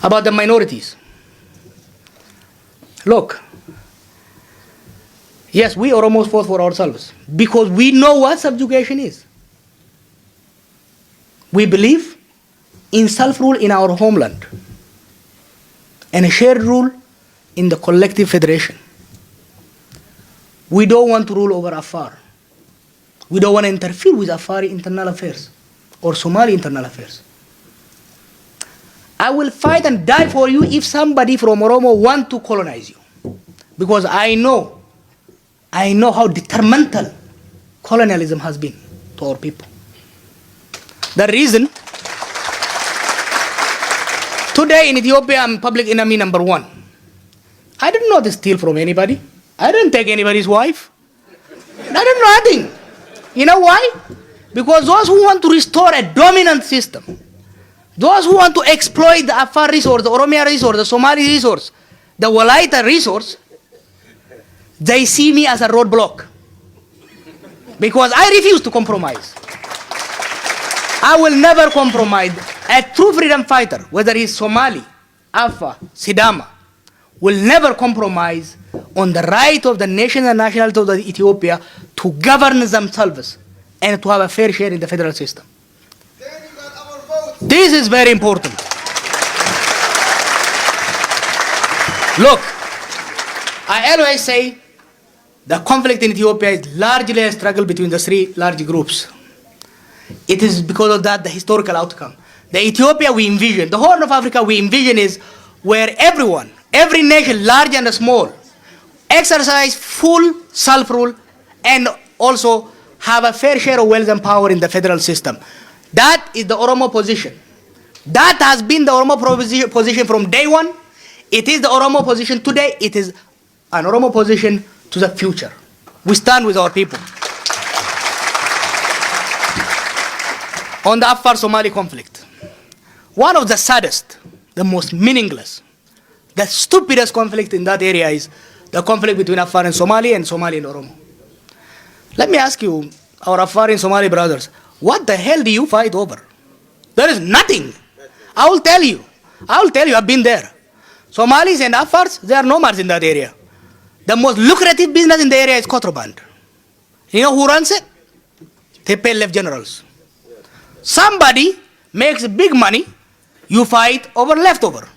About the minorities. Look, yes, we Oromos fought for ourselves because we know what subjugation is. We believe in self-rule in our homeland and a shared rule in the collective federation. We don't want to rule over Afar. We don't want to interfere with Afari internal affairs or Somali internal affairs. I will fight and die for you if somebody from Oromo want to colonize you. Because I know how detrimental colonialism has been to our people. The reason, today in Ethiopia I'm public enemy number 1. I did not steal from anybody. I didn't take anybody's wife. I did nothing. You know why? Because those who want to restore a dominant system, those who want to exploit the Afar resource, the Oromia resource, the Somali resource, the Walaita resource, they see me as a roadblock. Because I refuse to compromise. I will never compromise. A true freedom fighter, whether he's Somali, Afar, Sidama, will never compromise on the right of the nation and nationality of the Ethiopia to govern themselves and to have a fair share in the federal system. This is very important. Look, I always say the conflict in Ethiopia is largely a struggle between the 3 large groups. It is because of that the historical outcome. The Ethiopia we envision, the Horn of Africa we envision is where everyone, every nation, large and small, exercise full self-rule and also have a fair share of wealth and power in the federal system. That is the Oromo position. That has been the Oromo position from day one. It is the Oromo position today. It is an Oromo position to the future. We stand with our people. On the Afar-Somali conflict, one of the saddest, the most meaningless, the stupidest conflict in that area is the conflict between Afar and Somali and Oromo. Let me ask you, our Afar and Somali brothers, what the hell do you fight over? There is nothing. I will tell you, I've been there. Somalis and Afars, they are nomads in that area. The most lucrative business in the area is contraband. You know who runs it? They pay left generals. Somebody makes big money, you fight over leftover.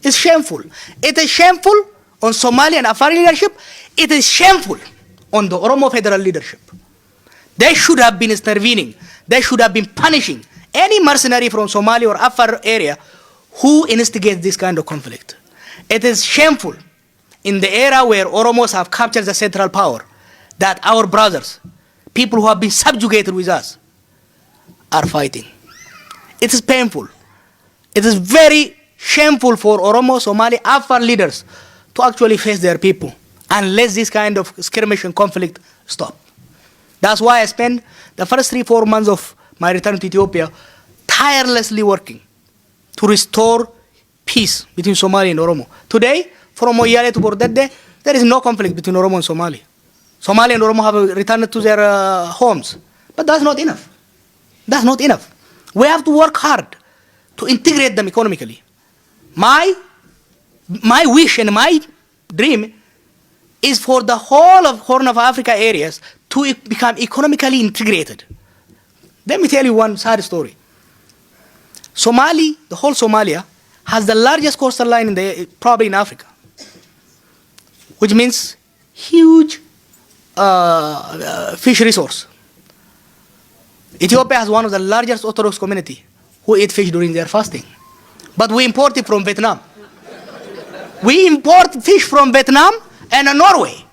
It's shameful. It is shameful on Somali and Afar leadership. It is shameful on the Oromo federal leadership. They should have been intervening. They should have been punishing any mercenary from Somali or Afar area who instigates this kind of conflict. It is shameful in the era where Oromos have captured the central power that our brothers, people who have been subjugated with us, are fighting. It is painful. It is very shameful for Oromo, Somali, Afar leaders to actually face their people unless this kind of skirmish and conflict stop. That's why I spent the first 3-4 months of my return to Ethiopia tirelessly working to restore peace between Somali and Oromo. Today, from Moyale to Bordede, there is no conflict between Oromo and Somali. Somali and Oromo have returned to their homes. But that's not enough. That's not enough. We have to work hard to integrate them economically. My wish and my dream is for the whole of Horn of Africa areas to become economically integrated. Let me tell you one sad story. The whole Somalia, has the largest coastal line probably in Africa, which means huge fish resource. Ethiopia has one of the largest Orthodox community who eat fish during their fasting. But we import it from Vietnam. We import fish from Vietnam and Norway.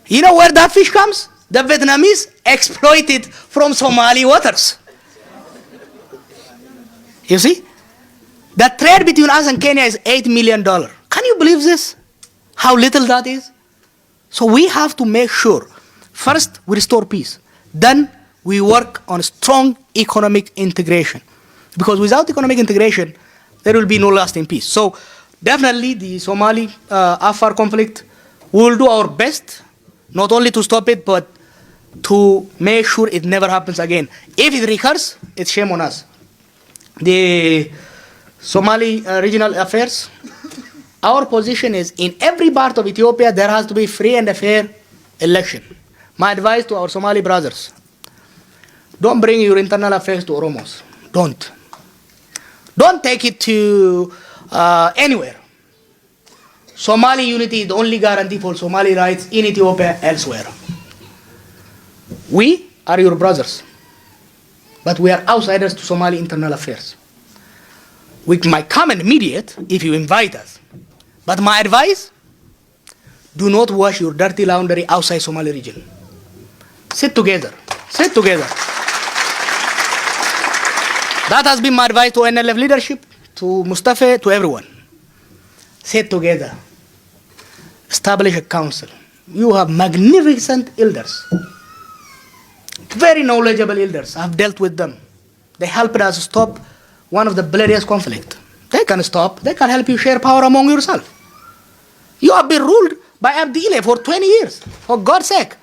You know where that fish comes? The Vietnamese exploit it from Somali waters. You see? The trade between us and Kenya is $8 million. Can you believe this? How little that is? So we have to make sure, first we restore peace. Then we work on strong economic integration. Because without economic integration, there will be no lasting peace. So definitely the Somali-Afar conflict, we will do our best, not only to stop it, but to make sure it never happens again. If it recurs, it's shame on us. The Somali regional affairs. Our position is in every part of Ethiopia there has to be free and fair election. My advice to our Somali brothers, don't bring your internal affairs to Oromos. Don't. Don't take it to anywhere. Somali unity is the only guarantee for Somali rights in Ethiopia elsewhere. We are your brothers, but we are outsiders to Somali internal affairs. We might come and mediate if you invite us. But my advice, do not wash your dirty laundry outside Somali region. Sit together. Sit together. That has been my advice to NLF leadership, to Mustafa, to everyone. Sit together. Establish a council. You have magnificent elders. Very knowledgeable elders. I've dealt with them. They helped us stop one of the bloodiest conflicts. They can stop. They can help you share power among yourself. You have been ruled by Abdile for 20 years. For God's sake.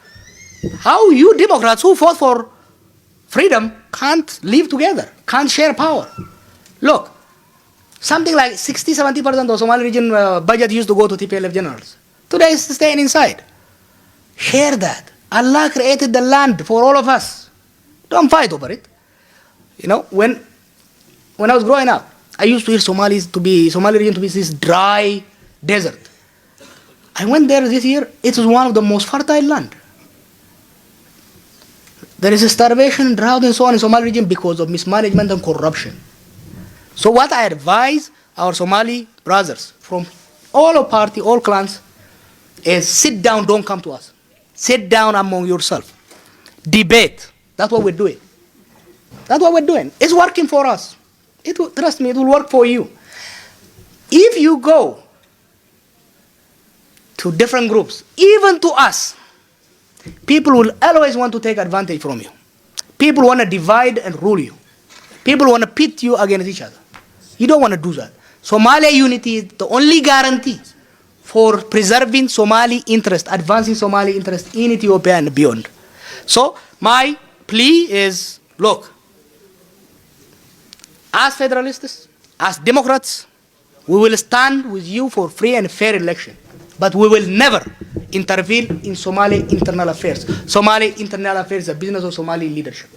How you Democrats who fought for freedom can't live together, can't share power. Look, something like 60-70% of Somali region budget used to go to TPLF generals. Today it's staying inside. Share that. Allah created the land for all of us. Don't fight over it. You know, when I was growing up, I used to hear Somali region to be this dry desert. I went there this year. It was one of the most fertile land. There is a starvation, drought, and so on in Somali region because of mismanagement and corruption. So what I advise our Somali brothers from all party, all clans, is sit down, don't come to us. Sit down among yourself. Debate. That's what we're doing. That's what we're doing. It's working for us. Trust me, it will work for you. If you go to different groups, even to us, people will always want to take advantage from you. People want to divide and rule you. People want to pit you against each other. You don't want to do that. Somalia unity is the only guarantee for preserving Somali interest, advancing Somali interest in Ethiopia and beyond. So my plea is, look, as federalists, as Democrats, we will stand with you for free and fair election. But we will never intervene in Somali internal affairs. Somali internal affairs is a business of Somali leadership.